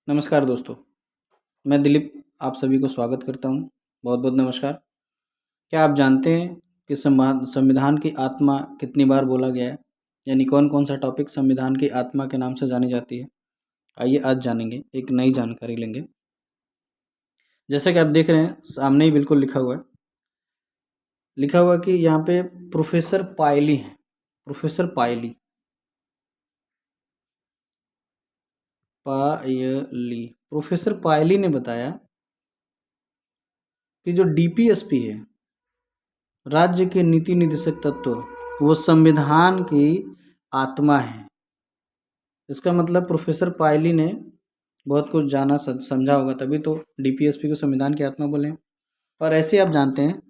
नमस्कार दोस्तों, मैं दिलीप आप सभी को स्वागत करता हूँ। बहुत बहुत नमस्कार। क्या आप जानते हैं कि संविधान की आत्मा कितनी बार बोला गया है? यानी कौन कौन सा टॉपिक संविधान की आत्मा के नाम से जानी जाती है? आइए आज जानेंगे, एक नई जानकारी लेंगे। जैसे कि आप देख रहे हैं सामने ही बिल्कुल लिखा हुआ कि यहाँ पे प्रोफेसर पायली हैं। पायली प्रोफेसर पायली ने बताया कि जो डीपीएसपी है, राज्य के नीति निर्देशक तत्व, वो संविधान की आत्मा है। इसका मतलब प्रोफेसर पायली ने बहुत कुछ जाना समझा होगा, तभी तो डीपीएसपी को संविधान की आत्मा बोले। और ऐसे आप जानते हैं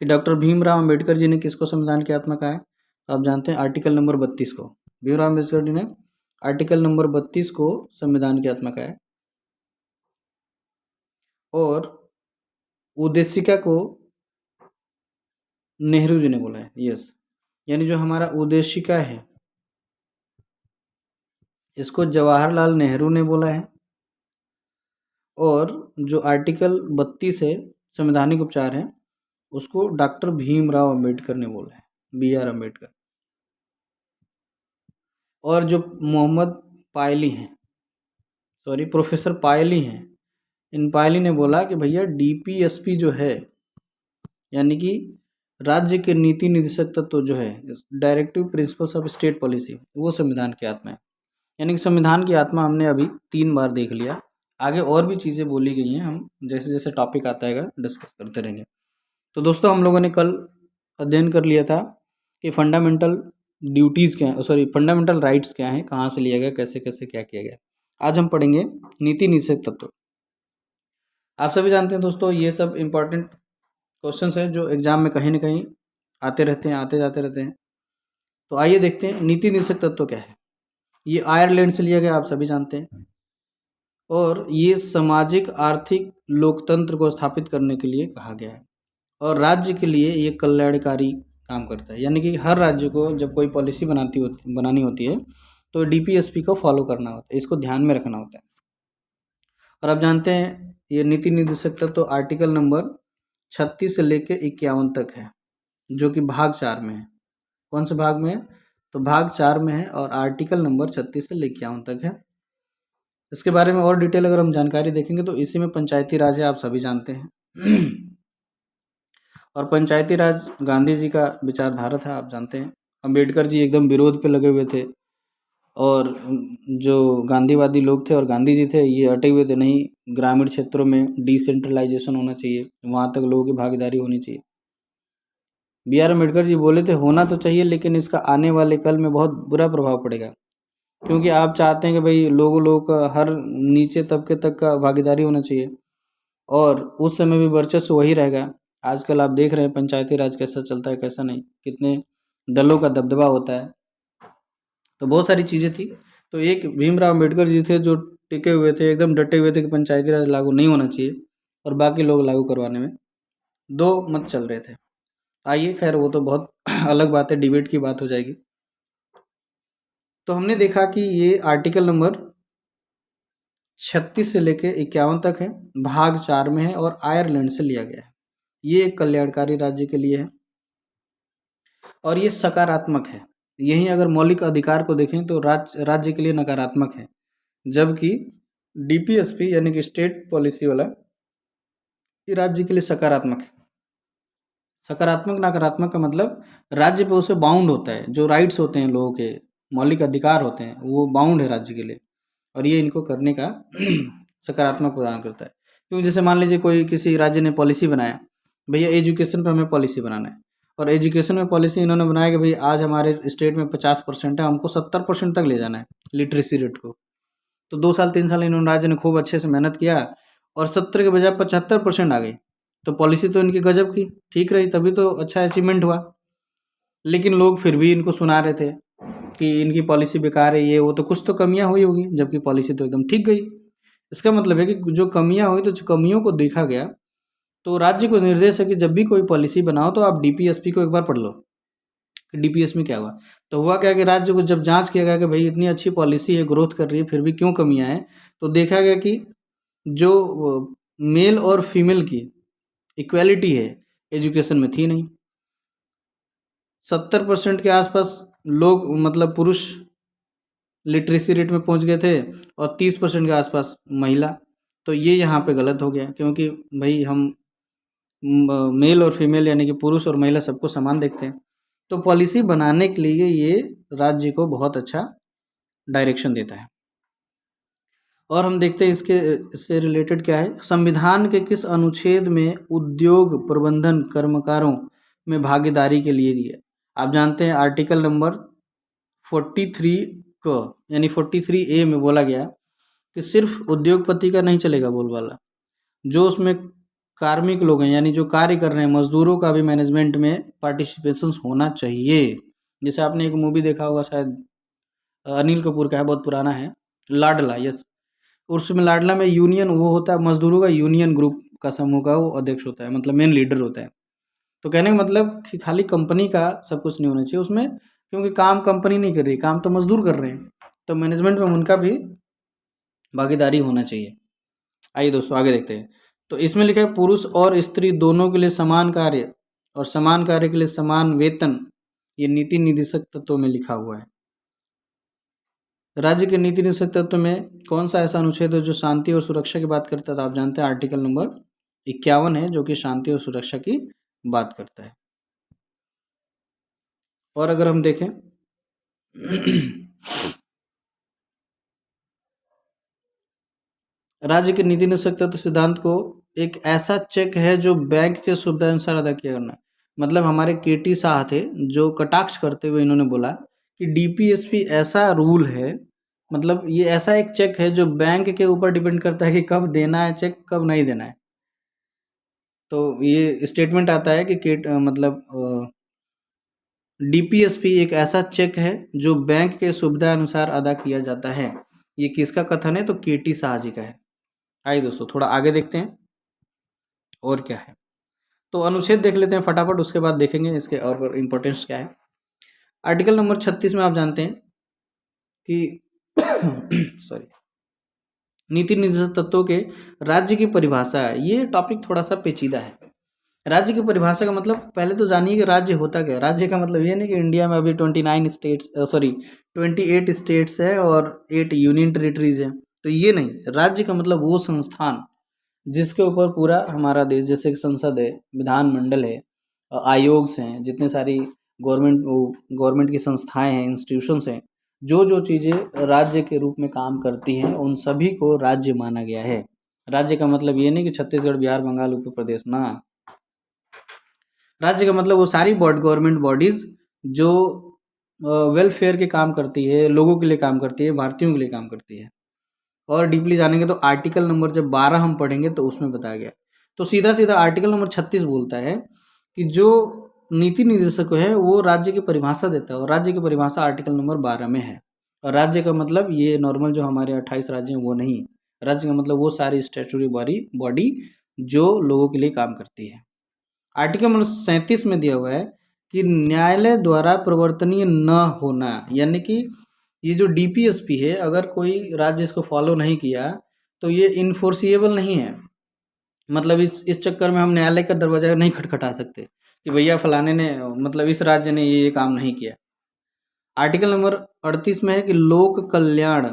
कि डॉक्टर भीमराव अंबेडकर जी ने किसको संविधान की आत्मा कहा है? तो आप जानते हैं आर्टिकल नंबर 32 को। भीमराव अम्बेडकर जी ने आर्टिकल नंबर 32 को संविधान की आत्मा कहा है। और उद्देशिका को नेहरू जी ने बोला है। यस, यानी जो हमारा उद्देशिका है, इसको जवाहरलाल नेहरू ने बोला है। और जो आर्टिकल 32 है, संवैधानिक उपचार है, उसको डॉक्टर भीमराव अंबेडकर ने बोला है, BR अम्बेडकर। और जो मोहम्मद पायली हैं, सॉरी प्रोफेसर पायली हैं, इन पायली ने बोला कि भैया डीपीएसपी जो है, यानी कि राज्य के नीति निर्देशक तत्व जो है, directive principles of state policy, वो संविधान की आत्मा है। यानी कि संविधान की आत्मा हमने अभी 3 बार देख लिया। आगे और भी चीज़ें बोली गई हैं, हम जैसे जैसे टॉपिक आता है डिस्कस करते रहेंगे। तो दोस्तों हम लोगों ने कल अध्ययन कर लिया था कि फंडामेंटल ड्यूटीज़ क्या हैं, सॉरी फंडामेंटल राइट्स क्या हैं, कहाँ से लिया गया, कैसे कैसे क्या किया गया। आज हम पढ़ेंगे नीति निषेध तत्व। आप सभी जानते हैं दोस्तों, ये सब इम्पॉर्टेंट क्वेश्चंस हैं जो एग्जाम में कहीं ना कहीं आते रहते हैं, आते जाते रहते हैं। तो आइए देखते हैं नीति निषेध तत्व क्या है। ये आयरलैंड से लिया गया, आप सभी जानते हैं। और ये सामाजिक आर्थिक लोकतंत्र को स्थापित करने के लिए कहा गया है। और राज्य के लिए ये कल्याणकारी काम करता है। यानी कि हर राज्य को जब कोई पॉलिसी बनानी होती है तो डीपीएसपी को फॉलो करना होता है, इसको ध्यान में रखना होता है। और आप जानते हैं ये नीति निर्देशक तत्व तो आर्टिकल नंबर 36 से लेकर 51 तक है, जो कि भाग 4 में है। कौन से भाग में है? तो भाग 4 में है और आर्टिकल नंबर 36 से लेकर 51 तक है। इसके बारे में और डिटेल अगर हम जानकारी देखेंगे तो इसी में पंचायती राज है, आप सभी जानते हैं। और पंचायती राज गांधी जी का विचारधारा था, आप जानते हैं। अंबेडकर जी एकदम विरोध पे लगे हुए थे। और जो गांधीवादी लोग थे और गांधी जी थे, ये अटे हुए थे, नहीं ग्रामीण क्षेत्रों में डिसेंट्रलाइजेशन होना चाहिए, वहाँ तक लोगों की भागीदारी होनी चाहिए। BR अम्बेडकर जी बोले थे होना तो चाहिए, लेकिन इसका आने वाले कल में बहुत बुरा प्रभाव पड़ेगा। क्योंकि आप चाहते हैं कि भाई लोगों का हर नीचे तबके तक का भागीदारी होना चाहिए, और उस समय भी वर्चस्व वही रहेगा। आजकल आप देख रहे हैं पंचायती राज कैसा चलता है, कैसा नहीं, कितने दलों का दबदबा होता है। तो बहुत सारी चीज़ें थी। तो एक भीमराव अम्बेडकर जी थे जो टिके हुए थे, एकदम डटे हुए थे कि पंचायती राज लागू नहीं होना चाहिए, और बाकी लोग लागू करवाने में दो मत चल रहे थे। आइए खैर वो तो बहुत अलग बात है, डिबेट की बात हो जाएगी। तो हमने देखा कि ये आर्टिकल नंबर 36 से लेकर 51 तक है, भाग 4 में है और आयरलैंड से लिया गया है। ये एक कल्याणकारी राज्य के लिए है और ये सकारात्मक है। यहीं अगर मौलिक अधिकार को देखें तो राज्य के लिए नकारात्मक है, जबकि डीपीएसपी यानी कि स्टेट पॉलिसी वाला ये राज्य के लिए सकारात्मक है। सकारात्मक नकारात्मक का मतलब राज्य पे उसे बाउंड होता है, जो राइट्स होते हैं लोगों के, मौलिक अधिकार होते हैं, वो बाउंड है राज्य के लिए, और ये इनको करने का सकारात्मक प्रदान करता है। क्योंकि जैसे मान लीजिए कोई किसी राज्य ने पॉलिसी बनाया, भैया एजुकेशन पर हमें पॉलिसी बनाना है, और एजुकेशन में पॉलिसी इन्होंने बनाया कि भाई आज हमारे स्टेट में 50% है, हमको 70% तक ले जाना है लिटरेसी रेट को। तो 2 साल 3 साल इन्होंने राज्य ने खूब अच्छे से मेहनत किया, और 70 के बजाय 75% आ गई। तो पॉलिसी तो इनकी गजब की ठीक रही, तभी तो अच्छा अचीवमेंट हुआ। लेकिन लोग फिर भी इनको सुना रहे थे कि इनकी पॉलिसी बेकार है, ये वो, तो कुछ तो कमियां हुई होगी, जबकि पॉलिसी तो एकदम ठीक गई। इसका मतलब है कि जो कमियां हुई, तो जो कमियों को देखा गया, तो राज्य को निर्देश है कि जब भी कोई पॉलिसी बनाओ तो आप डीपीएसपी को एक बार पढ़ लो, कि डीपीएस में क्या हुआ। तो हुआ क्या कि राज्य को जब जांच किया गया कि भाई इतनी अच्छी पॉलिसी है, ग्रोथ कर रही है, फिर भी क्यों कमियां हैं, तो देखा गया कि जो मेल और फीमेल की इक्वालिटी है एजुकेशन में थी नहीं। 70% के आसपास लोग मतलब पुरुष लिटरेसी रेट में पहुंच गए थे और 30% के आसपास महिला। तो ये यहाँ पे गलत हो गया, क्योंकि भाई हम मेल और फीमेल यानी कि पुरुष और महिला सबको समान देखते हैं। तो पॉलिसी बनाने के लिए ये राज्य को बहुत अच्छा डायरेक्शन देता है। और हम देखते हैं इसके इससे रिलेटेड क्या है, संविधान के किस अनुच्छेद में उद्योग प्रबंधन कर्मकारों में भागीदारी के लिए दिया। आप जानते हैं आर्टिकल नंबर 43 को यानी 43A में बोला गया कि सिर्फ उद्योगपति का नहीं चलेगा बोलबाला, जो उसमें कार्मिक लोग हैं यानी जो कार्य कर रहे हैं मजदूरों का भी मैनेजमेंट में पार्टिसिपेशन होना चाहिए। जैसे आपने एक मूवी देखा होगा शायद, अनिल कपूर का है, बहुत पुराना है, लाडला। यस, उसमें लाडला में यूनियन वो होता है, मजदूरों का यूनियन ग्रुप का समूह का वो अध्यक्ष होता है, मतलब मेन लीडर होता है। तो कहने का मतलब कि खाली कंपनी का सब कुछ नहीं होना चाहिए उसमें, क्योंकि काम कंपनी नहीं कर रही, काम तो मजदूर कर रहे हैं, तो मैनेजमेंट में उनका भी भागीदारी होना चाहिए। आइए दोस्तों आगे देखते हैं। तो इसमें लिखा है पुरुष और स्त्री दोनों के लिए समान कार्य और समान कार्य के लिए समान वेतन, ये नीति निर्देशक तत्वों में लिखा हुआ है। राज्य के नीति निर्देशक तत्व में कौन सा ऐसा अनुच्छेद है जो शांति और सुरक्षा की बात करता है, तो आप जानते हैं आर्टिकल नंबर 51 है, जो कि शांति और सुरक्षा की बात करता है। और अगर हम देखें राज्य के नीति निर्देशक तत्व सिद्धांत को एक ऐसा चेक है जो बैंक के सुविधा अनुसार अदा किया करना। मतलब हमारे केटी शाह थे, जो कटाक्ष करते हुए इन्होंने बोला कि डीपीएसपी ऐसा रूल है, मतलब ये ऐसा एक चेक है जो बैंक के ऊपर डिपेंड करता है कि कब देना है चेक, कब नहीं देना है। तो ये स्टेटमेंट आता है कि मतलब डीपीएसपी एक ऐसा चेक है जो बैंक के सुविधा अनुसार अदा किया जाता है। ये किसका कथन है, तो केटी शाह जी का है। आइए दोस्तों थोड़ा आगे देखते हैं और क्या है। तो अनुच्छेद देख लेते हैं फटाफट, उसके बाद देखेंगे इसके और इम्पोर्टेंस क्या है। आर्टिकल नंबर 36 में आप जानते हैं कि सॉरी, नीति निर्देशक तत्वों के राज्य की परिभाषा है। ये टॉपिक थोड़ा सा पेचीदा है। राज्य की परिभाषा का मतलब पहले तो जानिए कि राज्य होता क्या है। राज्य का मतलब ये नहीं कि इंडिया में अभी 28 स्टेट्स है और 8 यूनियन टेरिटरीज है, तो ये नहीं। राज्य का मतलब वो संस्थान जिसके ऊपर पूरा हमारा देश, जैसे कि संसद है, विधानमंडल है, आयोग हैं, जितने सारी गवर्नमेंट की संस्थाएं हैं, इंस्टीट्यूशंस हैं, जो जो चीज़ें राज्य के रूप में काम करती हैं उन सभी को राज्य माना गया है। राज्य का मतलब ये नहीं कि छत्तीसगढ़, बिहार, बंगाल, उत्तर प्रदेश ना। राज्य का मतलब वो सारी गवर्नमेंट बॉडीज जो वेलफेयर के काम करती है, लोगों के लिए काम करती है, भारतीयों के लिए काम करती है। और डीपली जानेंगे तो आर्टिकल नंबर जब 12 हम पढ़ेंगे तो उसमें बताया गया। तो सीधा सीधा आर्टिकल नंबर 36 बोलता है कि जो नीति निर्देशक है वो राज्य की परिभाषा देता है, और राज्य की परिभाषा आर्टिकल नंबर 12 में है। और राज्य का मतलब ये नॉर्मल जो हमारे 28 राज्य हैं वो नहीं। राज्य का मतलब वो सारी स्टैट्यूटरी बॉडी जो लोगों के लिए काम करती है। आर्टिकल नंबर 37 में दिया हुआ है कि न्यायालय द्वारा प्रवर्तनीय न होना, यानी कि ये जो डीपीएसपी है, अगर कोई राज्य इसको फॉलो नहीं किया तो ये इन्फोर्सिएबल नहीं है। मतलब इस चक्कर में हम न्यायालय का दरवाजा नहीं खटखटा सकते कि भैया फलाने ने, मतलब इस राज्य ने ये काम नहीं किया। आर्टिकल नंबर 38 में है कि लोक कल्याण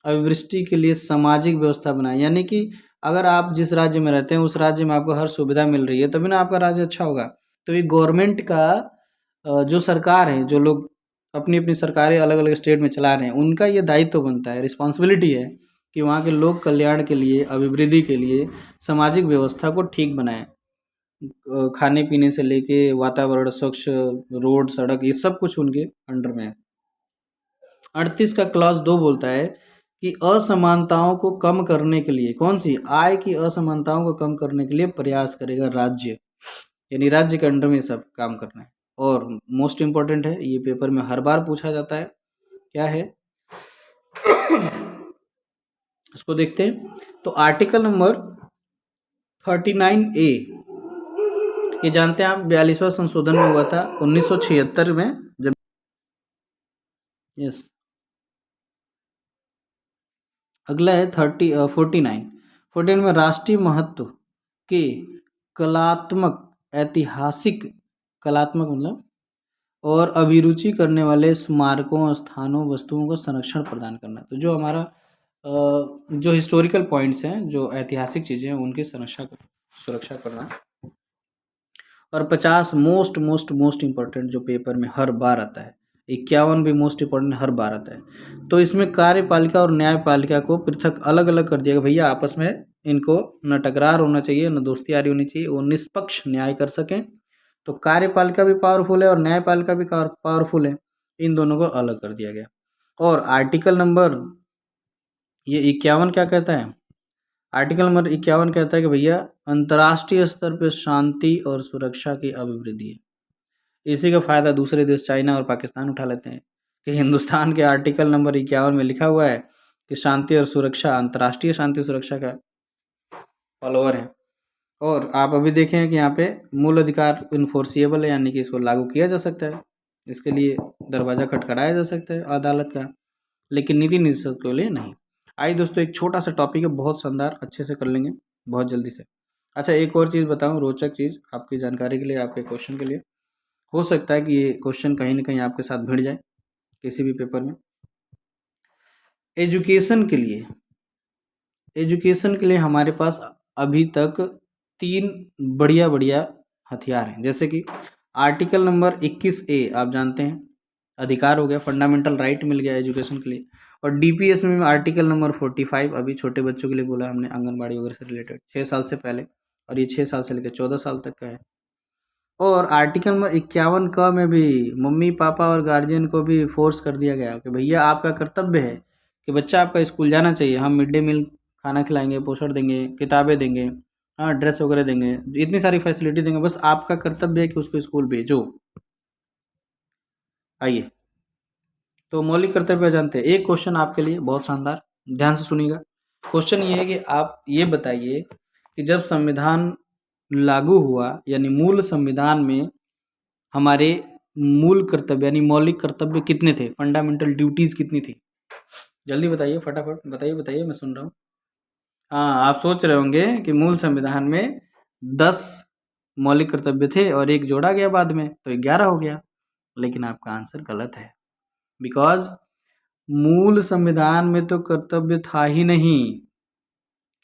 अभिवृष्टि के लिए सामाजिक व्यवस्था बनाए, यानी कि अगर आप जिस राज्य में रहते हैं उस राज्य में आपको हर सुविधा मिल रही है तभी ना आपका राज्य अच्छा होगा। तो ये गवर्नमेंट का जो सरकार है, जो लोग अपनी अपनी सरकारें अलग अलग स्टेट में चला रहे हैं, उनका ये दायित्व बनता है, रिस्पॉन्सिबिलिटी है कि वहाँ के लोक कल्याण के लिए, अभिवृद्धि के लिए सामाजिक व्यवस्था को ठीक बनाएं। खाने पीने से लेके वातावरण, स्वच्छ रोड, सड़क, ये सब कुछ उनके अंडर में है। 38 का क्लॉज 2 बोलता है कि असमानताओं को कम करने के लिए, कौन सी, आय की असमानताओं को कम करने के लिए प्रयास करेगा राज्य, यानी राज्य के अंडर में सब काम करना है। और मोस्ट इम्पोर्टेंट है, ये पेपर में हर बार पूछा जाता है, क्या है इसको देखते हैं। तो आर्टिकल नंबर 39A ये जानते हैं आप 42वां संशोधन में हुआ था 1976 में जब। यस। अगला है 49 में राष्ट्रीय महत्व के कलात्मक, ऐतिहासिक, कलात्मक मतलब और अभिरुचि करने वाले स्मारकों, स्थानों, वस्तुओं को संरक्षण प्रदान करना। तो जो हमारा जो हिस्टोरिकल पॉइंट्स हैं, जो ऐतिहासिक चीज़ें हैं, उनकी सुरक्षा करना। और 50 मोस्ट मोस्ट मोस्ट इम्पोर्टेंट जो पेपर में हर बार आता है, 51 भी मोस्ट इम्पोर्टेंट हर बार आता है। तो इसमें कार्यपालिका और न्यायपालिका को पृथक अलग अलग कर दिया भैया, आपस में इनको न टकरार होना चाहिए, न दोस्तियारी होनी चाहिए, वो निष्पक्ष न्याय कर सकें। तो कार्यपालिका भी पावरफुल है और न्यायपालिका भी पावरफुल है, इन दोनों को अलग कर दिया गया। और आर्टिकल नंबर ये 51 क्या कहता है? आर्टिकल नंबर 51 कहता है कि भैया अंतर्राष्ट्रीय स्तर पर शांति और सुरक्षा की अभिवृद्धि है। इसी का फायदा दूसरे देश चाइना और पाकिस्तान उठा लेते हैं कि हिंदुस्तान के आर्टिकल नंबर 51 में लिखा हुआ है कि शांति और सुरक्षा, अंतर्राष्ट्रीय शांति सुरक्षा का फॉलोअर है। और आप अभी देखें कि यहाँ पे मूल अधिकार इन्फोर्सिएबल है, यानी कि इसको लागू किया जा सकता है, इसके लिए दरवाज़ा खटखटाया जा सकता है अदालत का, लेकिन नीति निदेशक के लिए नहीं। आइए दोस्तों, एक छोटा सा टॉपिक है, बहुत शानदार, अच्छे से कर लेंगे बहुत जल्दी से। अच्छा, एक और चीज़ बताऊं, रोचक चीज़ आपकी जानकारी के लिए, आपके क्वेश्चन के लिए। हो सकता है कि ये क्वेश्चन कहीं ना कहीं आपके साथ भिड़ जाए किसी भी पेपर में। एजुकेशन के लिए हमारे पास अभी तक 3 बढ़िया बढ़िया हथियार हैं, जैसे कि आर्टिकल नंबर 21A आप जानते हैं, अधिकार हो गया, फंडामेंटल राइट मिल गया एजुकेशन के लिए। और डीपीएस में आर्टिकल नंबर 45 अभी छोटे बच्चों के लिए बोला हमने, आंगनबाड़ी वगैरह से रिलेटेड 6 साल से पहले, और ये 6 साल से लेकर 14 साल तक का है। और आर्टिकल नंबर 51 क में भी मम्मी पापा और गार्जियन को भी फोर्स कर दिया गया कि भैया आपका कर्तव्य है कि बच्चा आपका स्कूल जाना चाहिए, हम मिड डे मील खाना खिलाएंगे, पोषण देंगे, किताबें देंगे, हाँ ड्रेस वगैरह देंगे, इतनी सारी फैसिलिटी देंगे, बस आपका कर्तव्य है कि उसको स्कूल भेजो। आइए, तो मौलिक कर्तव्य जानते हैं। एक क्वेश्चन आपके लिए बहुत शानदार, ध्यान से सुनिएगा। क्वेश्चन ये है कि आप ये बताइए कि जब संविधान लागू हुआ, यानी मूल संविधान में हमारे मूल कर्तव्य यानी मौलिक कर्तव्य कितने थे, फंडामेंटल ड्यूटीज कितनी थी? जल्दी बताइए, फटाफट बताइए बताइए, मैं सुन रहा हूँ। हाँ, आप सोच रहे होंगे कि मूल संविधान में 10 मौलिक कर्तव्य थे और एक जोड़ा गया बाद में तो 11 हो गया, लेकिन आपका आंसर गलत है। बिकॉज मूल संविधान में तो कर्तव्य था ही नहीं।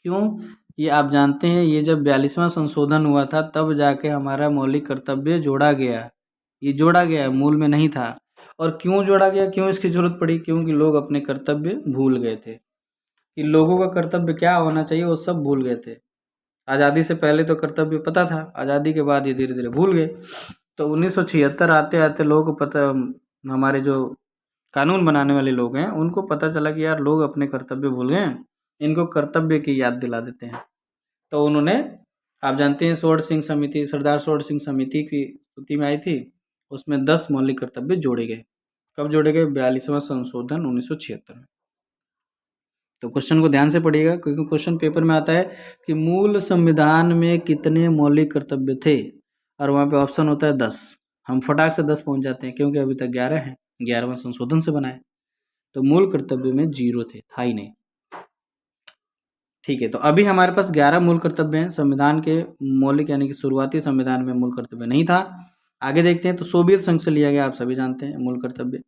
क्यों? ये आप जानते हैं, ये जब 42वां संशोधन हुआ था तब जाके हमारा मौलिक कर्तव्य जोड़ा गया। ये जोड़ा गया, मूल में नहीं था। और क्यों जोड़ा गया, क्यों इसकी जरूरत पड़ी? क्योंकि लोग अपने कर्तव्य भूल गए थे कि लोगों का कर्तव्य क्या होना चाहिए, वो सब भूल गए थे। आज़ादी से पहले तो कर्तव्य पता था, आज़ादी के बाद ये धीरे धीरे भूल गए। तो 1976 आते आते लोगों को पता, हमारे जो कानून बनाने वाले लोग हैं उनको पता चला कि यार लोग अपने कर्तव्य भूल गए, इनको कर्तव्य की याद दिला देते हैं। तो उन्होंने, आप जानते हैं, स्वर्ण सिंह समिति, सरदार स्वर्ण सिंह समिति की स्तुति में आई थी, उसमें 10 मौलिक कर्तव्य जोड़े गए। कब जोड़े गए? 42वां संशोधन 1976 में। तो क्वेश्चन को ध्यान से पढ़िएगा, क्योंकि क्वेश्चन पेपर में आता है कि मूल संविधान में कितने मौलिक कर्तव्य थे, और वहाँ पे ऑप्शन होता है 10। हम फटाक से 10 पहुँच जाते हैं, क्योंकि अभी तक 11 है, 11वां संशोधन से बना है। तो मूल कर्तव्य में 0 थे, था ही नहीं। ठीक है, तो अभी हमारे पास 11 मूल कर्तव्य हैं संविधान के मौलिक, यानी कि शुरुआती संविधान में मूल कर्तव्य नहीं था। आगे देखते हैं, तो सोवियत संघ से लिया गया, आप सभी जानते हैं, मूल कर्तव्य।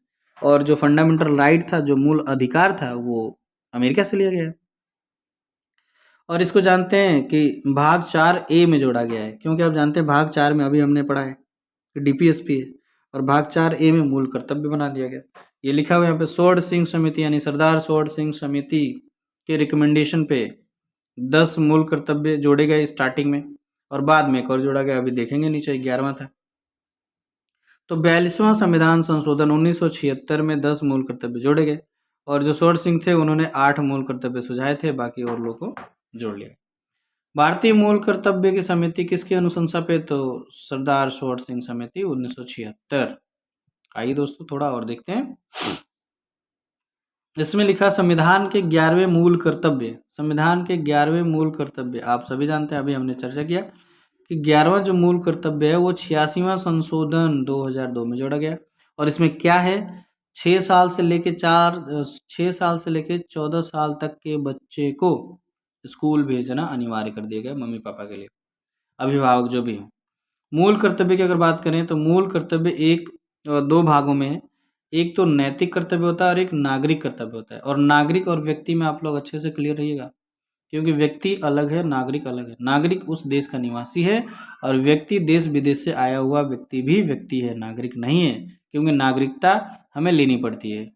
और जो फंडामेंटल राइट था, जो मूल अधिकार था, वो अमेरिका से लिया गया है। और इसको जानते हैं कि भाग 4A में जोड़ा गया है, क्योंकि आप जानते हैं भाग 4 में अभी हमने पढ़ा है कि डीपीएसपी है, और भाग 4A में मूल कर्तव्य बना दिया गया। ये लिखा हुआ है यहाँ पे, स्वर्ण सिंह समिति यानी सरदार स्वर्ण सिंह समिति के रिकमेंडेशन पे 10 मूल कर्तव्य जोड़े गए स्टार्टिंग में, और बाद में एक और जोड़ा गया, अभी देखेंगे नीचे 11वां था। तो 42वां संविधान संशोधन 1976 में 10 मूल कर्तव्य जोड़े गए, और जो स्वर्ण सिंह थे उन्होंने 8 मूल कर्तव्य सुझाए थे, बाकी और लोगों को जोड़ लिया। भारतीय मूल कर्तव्य की समिति किसकी अनुशंसा पे? तो सरदार स्वर्ण सिंह समिति 1976। आइए दोस्तों, थोड़ा और देखते हैं। इसमें लिखा संविधान के 11वें मूल कर्तव्य, संविधान के 11वें मूल कर्तव्य आप सभी जानते हैं, अभी हमने चर्चा किया कि 11वां जो मूल कर्तव्य है वो 86वां संशोधन 2002 में जोड़ा गया। और इसमें क्या है, 6 साल से लेके 14 साल तक के बच्चे को स्कूल भेजना अनिवार्य कर दिया गया मम्मी पापा के लिए, अभिभावक जो भी हो। मूल कर्तव्य की अगर बात करें तो मूल कर्तव्य दो भागों में है। एक तो नैतिक कर्तव्य होता है और एक नागरिक कर्तव्य होता है। और नागरिक और व्यक्ति में आप लोग अच्छे से क्लियर रहिएगा, क्योंकि व्यक्ति अलग है, नागरिक अलग है। नागरिक उस देश का निवासी है और व्यक्ति देश विदेश से आया हुआ व्यक्ति भी व्यक्ति है, नागरिक नहीं है, क्योंकि नागरिकता हमें लेनी पड़ती है।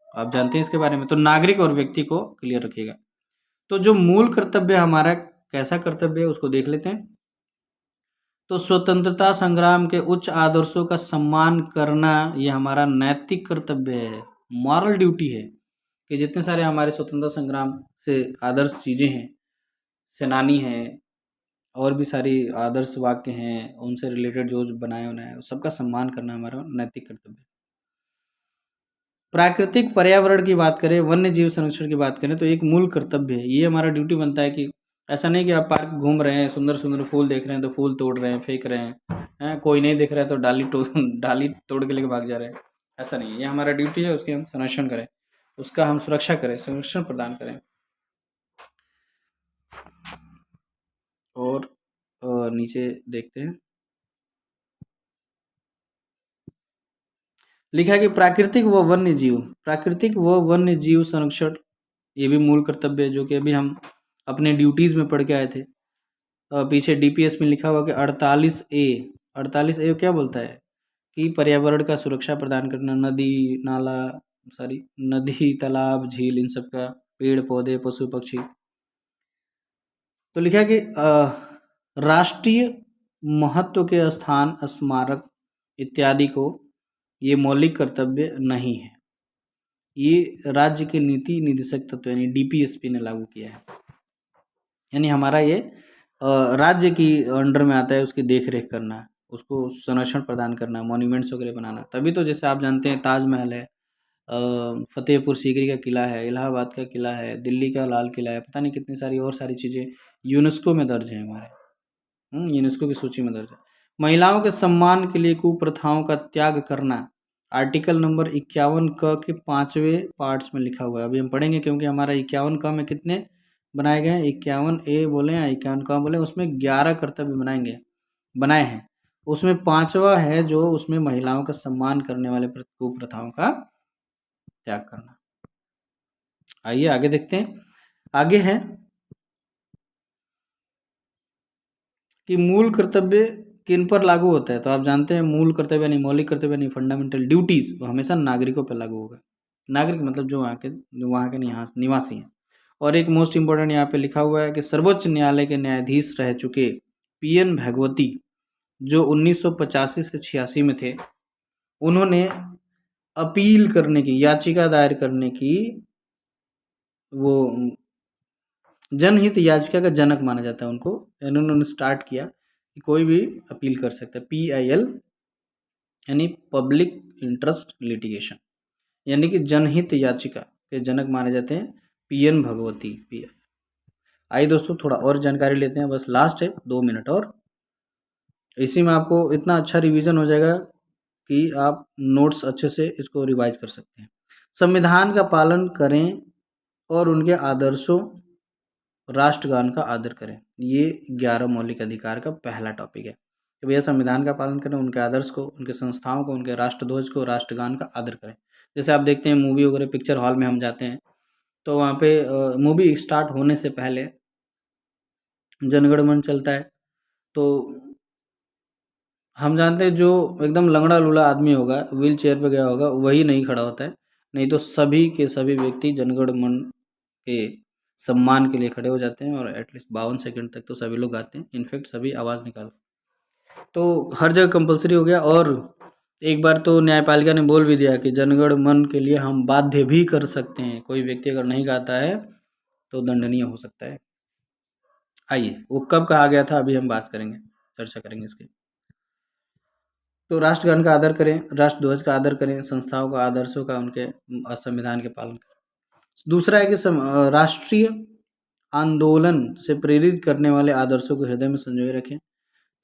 आप जानते हैं इसके बारे में। तो नागरिक और व्यक्ति को क्लियर रखिएगा। तो जो मूल कर्तव्य हमारा कैसा कर्तव्य है उसको देख लेते हैं। तो स्वतंत्रता संग्राम के उच्च आदर्शों का सम्मान करना ये हमारा नैतिक कर्तव्य है, मॉरल ड्यूटी है, कि जितने सारे हमारे स्वतंत्रता संग्राम से आदर्श चीज़ें हैं, सेनानी हैं और भी सारी आदर्श वाक्य हैं, उनसे रिलेटेड जो बनाए उन्हें सबका सम्मान करना हमारा नैतिक कर्तव्य है। प्राकृतिक पर्यावरण की बात करें, वन्य जीव संरक्षण की बात करें तो एक मूल कर्तव्य है। ये हमारा ड्यूटी बनता है कि ऐसा नहीं कि आप पार्क घूम रहे हैं, सुंदर सुंदर फूल देख रहे हैं तो फूल तोड़ रहे हैं, फेंक रहे हैं, कोई नहीं दिख रहा है तो डाली तोड़ के लेके भाग जा रहे हैं। ऐसा नहीं है, ये हमारा ड्यूटी है, उसकी हम संरक्षण करें, उसका हम सुरक्षा करें, संरक्षण प्रदान करें। और नीचे देखते हैं, लिखा है कि प्राकृतिक व वन्य जीव संरक्षण ये भी मूल कर्तव्य है, जो कि अभी हम अपने ड्यूटीज़ में पढ़ के आए थे। पीछे डीपीएस में लिखा हुआ कि 48A क्या बोलता है कि पर्यावरण का सुरक्षा प्रदान करना, नदी, तालाब, झील, इन सब का, पेड़ पौधे, पशु पक्षी। तो लिखा है कि राष्ट्रीय महत्व के स्थान, स्मारक इत्यादि को ये मौलिक कर्तव्य नहीं है। ये राज्य के नीति निदेशक तत्व यानी डीपीएसपी ने लागू किया है। यानी हमारा ये राज्य की अंडर में आता है, उसकी देख रेख करना, उसको संरक्षण प्रदान करना, मॉन्यूमेंट्स वगैरह बनाना। तभी तो जैसे आप जानते हैं ताजमहल है, फतेहपुर सीकरी का किला है, इलाहाबाद का किला है, दिल्ली का लाल किला है, पता नहीं कितनी सारी और सारी चीज़ें यूनेस्को में दर्ज हैं हमारे, यूनेस्को की सूची में दर्ज है। महिलाओं के सम्मान के लिए कुप्रथाओं का त्याग करना, आर्टिकल नंबर 51 क के 5वें पार्ट्स में लिखा हुआ है। अभी हम पढ़ेंगे, क्योंकि हमारा 51 क में कितने बनाए गए हैं, 51A बोले या 51 क बोले, उसमें 11 कर्तव्य बनाए हैं। उसमें 5वां है जो उसमें महिलाओं का सम्मान करने वाले कुप्रथाओं का त्याग करना। आइए आगे देखते हैं। आगे है कि मूल कर्तव्य किन पर लागू होता है। तो आप जानते हैं मूल कर्तव्य नहीं, मौलिक कर्तव्य नहीं, फंडामेंटल ड्यूटीज वो हमेशा नागरिकों पर लागू होगा। नागरिक मतलब जो वहाँ के निवासी हैं। और एक मोस्ट इम्पोर्टेंट यहाँ पे लिखा हुआ है कि सर्वोच्च न्यायालय के न्यायाधीश रह चुके PN भगवती, जो 1985 से 86 में थे, उन्होंने अपील करने की, याचिका दायर करने की, वो जनहित याचिका का जनक माना जाता है उनको। इन्होंने स्टार्ट किया कि कोई भी अपील कर सकता है, PIL यानी पब्लिक इंटरेस्ट लिटिगेशन, यानी कि जनहित याचिका के जनक माने जाते हैं PN भगवती, PI। आइए दोस्तों थोड़ा और जानकारी लेते हैं, बस लास्ट है 2 मिनट और, इसी में आपको इतना अच्छा रिवीजन हो जाएगा कि आप नोट्स अच्छे से इसको रिवाइज कर सकते हैं। संविधान का पालन करें और उनके आदर्शों, राष्ट्रगान का आदर करें। ये 11 मौलिक अधिकार का पहला टॉपिक है कि भैया संविधान का पालन करें, उनके आदर्श को, उनके संस्थाओं को, उनके राष्ट्रध्वज को, राष्ट्रगान का आदर करें। जैसे आप देखते हैं मूवी वगैरह, पिक्चर हॉल में हम जाते हैं तो वहाँ पे मूवी स्टार्ट होने से पहले जनगण मन चलता है। तो हम जानते हैं जो एकदम लंगड़ा लूला आदमी होगा, व्हील चेयर पर गया होगा, वही नहीं खड़ा होता है, नहीं तो सभी के सभी व्यक्ति जनगण मन के सम्मान के लिए खड़े हो जाते हैं और एटलीस्ट 52 सेकंड तक तो सभी लोग गाते हैं, इनफैक्ट सभी आवाज़ निकाल। तो हर जगह कंपलसरी हो गया। और एक बार तो न्यायपालिका ने बोल भी दिया कि जनगण मन के लिए हम बाध्य भी कर सकते हैं, कोई व्यक्ति अगर नहीं गाता है तो दंडनीय हो सकता है। आइए वो कब कहा गया था अभी हम बात करेंगे, चर्चा करेंगे इसकी। तो राष्ट्रगान का आदर करें, राष्ट्रध्वज का आदर करें, संस्थाओं का, आदर्शों का, उनके संविधान के पालन करें। दूसरा है कि राष्ट्रीय आंदोलन से प्रेरित करने वाले आदर्शों को हृदय में संजोए रखें।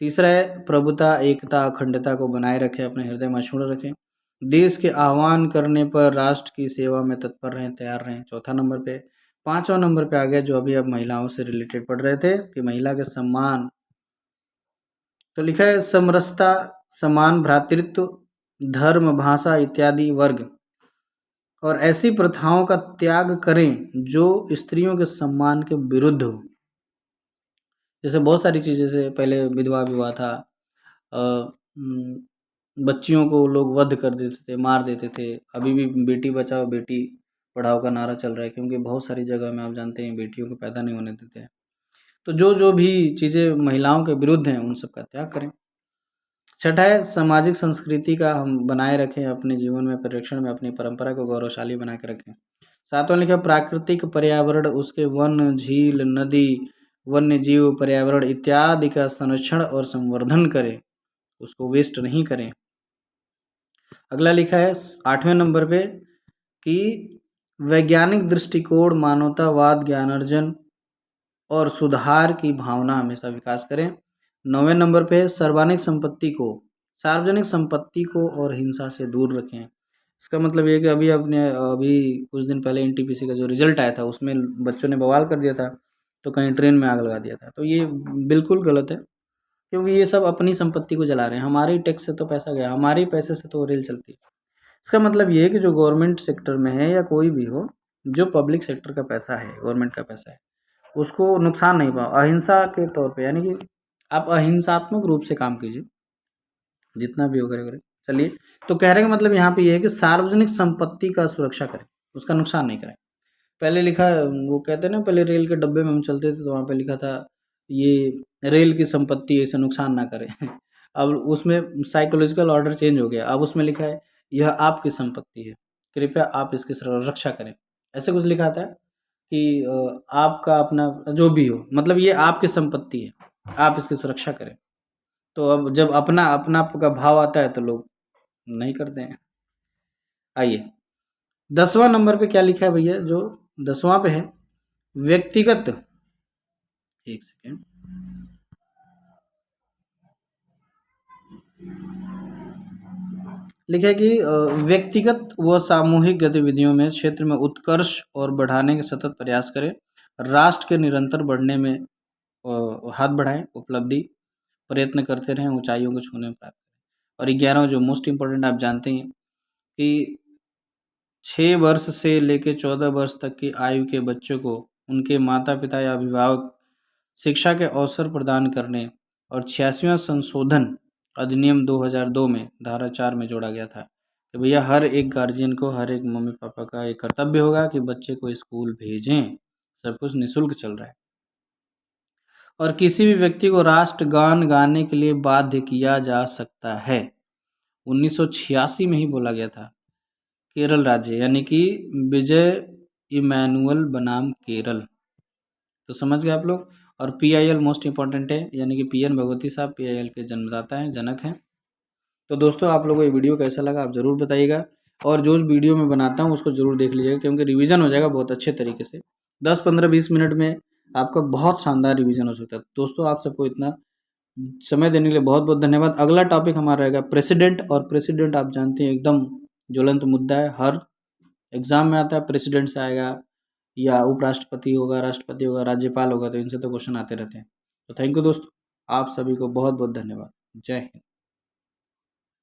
तीसरा है प्रभुता, एकता, अखंडता को बनाए रखें, अपने हृदय में अक्षुण्ण रखें। देश के आह्वान करने पर राष्ट्र की सेवा में तत्पर रहें, तैयार रहें, चौथा नंबर पे। पांचवा नंबर पे आ गया जो अभी अब महिलाओं से रिलेटेड पढ़ रहे थे कि महिला के सम्मान, तो लिखा है समरसता, समान भ्रातृत्व, धर्म, भाषा इत्यादि वर्ग और ऐसी प्रथाओं का त्याग करें जो स्त्रियों के सम्मान के विरुद्ध हो। जैसे बहुत सारी चीज़ें, जैसे पहले विधवा विवाह था, बच्चियों को लोग वध कर देते थे, मार देते थे। अभी भी बेटी बचाओ बेटी पढ़ाओ का नारा चल रहा है, क्योंकि बहुत सारी जगह में आप जानते हैं बेटियों को पैदा नहीं होने देते हैं। तो जो जो भी चीज़ें महिलाओं के विरुद्ध हैं उन सब का त्याग करें। छठा है सामाजिक संस्कृति का हम बनाए रखें, अपने जीवन में परिरक्षण में अपनी परंपरा को गौरवशाली बना के रखें। सातवां लिखा प्राकृतिक पर्यावरण, उसके वन, झील, नदी, वन्य जीव, पर्यावरण इत्यादि का संरक्षण और संवर्धन करें, उसको वेस्ट नहीं करें। अगला लिखा है 8वें नंबर पे कि वैज्ञानिक दृष्टिकोण, मानवतावाद, ज्ञानार्जन और सुधार की भावना हमेशा विकास करें। 9वें नंबर पे सार्वजनिक संपत्ति को और हिंसा से दूर रखें। इसका मतलब ये कि अभी कुछ दिन पहले एनटीपीसी का जो रिजल्ट आया था उसमें बच्चों ने बवाल कर दिया था, तो कहीं ट्रेन में आग लगा दिया था। तो ये बिल्कुल गलत है, क्योंकि ये सब अपनी संपत्ति को जला रहे हैं। हमारे टैक्स से तो पैसा गया, हमारे पैसे से तो रेल चलती है। इसका मतलब ये है कि जो गवर्नमेंट सेक्टर में है या कोई भी हो, जो पब्लिक सेक्टर का पैसा है, गवर्नमेंट का पैसा है, उसको नुकसान नहीं पाओ, अहिंसा के तौर पे, यानी कि आप अहिंसात्मक रूप से काम कीजिए, जितना भी हो करे। चलिए, तो कहने का मतलब यहाँ पे ये है कि सार्वजनिक संपत्ति का सुरक्षा करें, उसका नुकसान नहीं करें। पहले लिखा, वो कहते हैं ना, पहले रेल के डब्बे में हम चलते थे तो वहाँ पे लिखा था ये रेल की संपत्ति, इसे नुकसान ना करें। अब उसमें साइकोलॉजिकल ऑर्डर चेंज हो गया, अब उसमें लिखा है यह आपकी संपत्ति है, कृपया आप इसकी रक्षा करें। ऐसे कुछ लिखा था कि आपका अपना जो भी हो, मतलब ये आपकी संपत्ति है, आप इसकी सुरक्षा करें। तो अब जब अपना अपना का भाव आता है तो लोग नहीं करते हैं। आइए 10वां नंबर पे क्या लिखा है भैया, जो 10वां पे है व्यक्तिगत, एक सेकेंड, लिखा है कि व्यक्तिगत व सामूहिक गतिविधियों में क्षेत्र में उत्कर्ष और बढ़ाने के सतत प्रयास करें, राष्ट्र के निरंतर बढ़ने में हाथ बढ़ाएं, उपलब्धि प्रयत्न करते रहें, ऊंचाइयों को छूने में प्राप्त करें। और 11वां जो मोस्ट इम्पोर्टेंट आप जानते हैं कि 6 वर्ष से लेकर 14 वर्ष तक की आयु के बच्चों को उनके माता पिता या अभिभावक शिक्षा के अवसर प्रदान करने और 86वां संशोधन अधिनियम 2002 में धारा 4 में जोड़ा गया था कि भैया हर एक गार्जियन को, हर एक मम्मी पापा का एक कर्तव्य होगा कि बच्चे को स्कूल भेजें, सब कुछ निःशुल्क चल रहा है। और किसी भी व्यक्ति को राष्ट्रगान गाने के लिए बाध्य किया जा सकता है। 1986 में ही बोला गया था। केरल राज्य, यानी कि विजय इमैनुअल बनाम केरल, तो समझ गए आप लोग। और PIL मोस्ट इंपॉर्टेंट है, यानी कि PN भगवती साहब PIL के जन्मदाता हैं, जनक हैं। तो दोस्तों आप लोगों को ये वीडियो कैसा लगा आप ज़रूर बताइएगा, और जो वीडियो मैं बनाता हूँ उसको ज़रूर देख लीजिएगा, क्योंकि रिवीजन हो जाएगा बहुत अच्छे तरीके से। 10, 15, 20 मिनट में आपका बहुत शानदार रिवीजन हो सकता है। दोस्तों आप सबको इतना समय देने के लिए बहुत बहुत धन्यवाद। अगला टॉपिक हमारा रहेगा प्रेसिडेंट, और प्रेसिडेंट आप जानते हैं एकदम ज्वलंत मुद्दा है, हर एग्जाम में आता है। प्रेसिडेंट से आएगा या उपराष्ट्रपति होगा, राष्ट्रपति होगा, राज्यपाल होगा, तो इनसे तो क्वेश्चन आते रहते हैं। तो थैंक यू दोस्तों, आप सभी को बहुत बहुत धन्यवाद। जय हिंद।